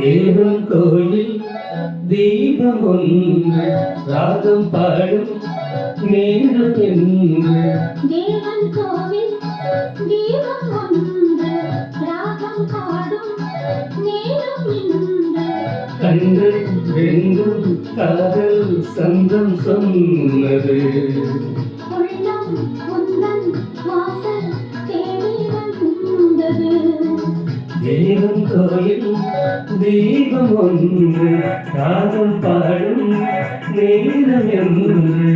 தேவன் கோயில் தீபம் ஒன்று ராகம் பாடும் நேரம் என்று. தேவன் கோவில் தீபம் ஒன்று ராகம் பாடும் நேரம் என்று. கண்கள் ரெண்டும் காதல் சந்தம் சொன்னது. உள்ளம் உந்தன் வாசல் தேடி வந்தது. தேவன் கோயில் தீபம் ஒன்று ராகம் பாடும் நேரம் என்று.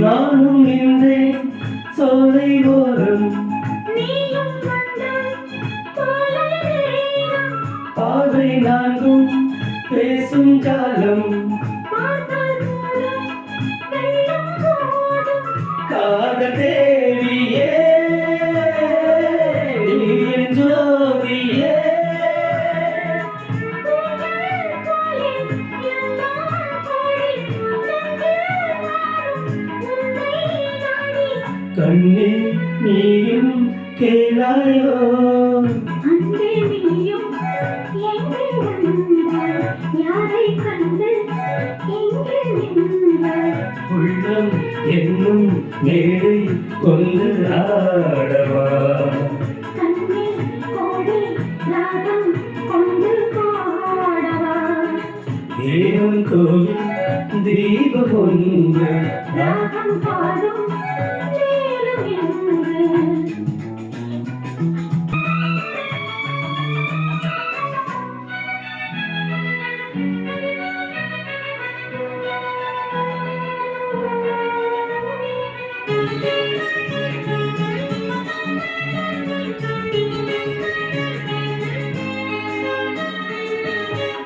நானும் நின்றேன் சோலை ஓரம், நீயும் வந்த சோலை நேரம். பாதை நான்கும் பேசும் காலம், பார்த்தால் போதும் வெள்ளம் போதும். காதல் தேவியே நீ என் ஜோதியே. கண்ணே நீயும் கேளாயோ, அன்பே நீயும் எங்கே வந்தாய்? யாரை கண்டு எங்கே நின்றாய்? உள்ளம் என்னும் மேடை கொண்டு ஆடவா. கண்ணே கோடி ராகம் கொண்டு பாடவா. தேவன் கோயில் தீபம் ஒன்று ராகம் பாடும் நேரம் என்று.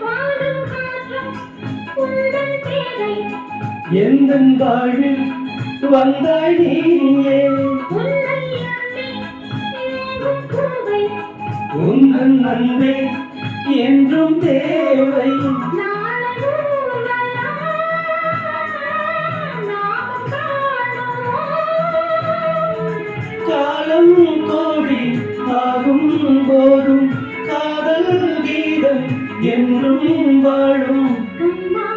பாடும் காற்றும் உந்தன் பேரை. எந்தன் வாழ்வில் வந்தாய் நீயே. உன்னை அன்பே ஏகும் பூவை. உந்தன் அன்பே என்றும் தேவை. நாளையும் நாம் காணுவோம். காலம் கோடி ஆகும் போதும் காதல் கீதம் என்றும் வாழும். கண்ணா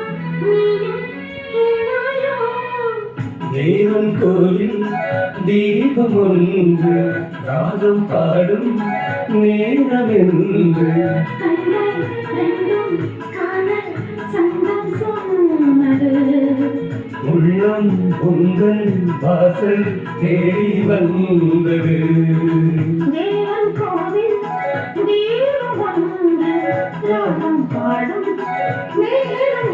நீயும் கேளாயோ. தேவன் கோயில் தீபம் ஒன்று ராகம் பாடும் நேரம் என்று. கண்கள் ரெண்டும் காதல் சங்கம் சொன்னது. உள்ளம் உங்கள் வாசல் தேடி வந்தது. தேவன் கோவில் தீபம் ஒன்று ராகம் பாடும் நேரம்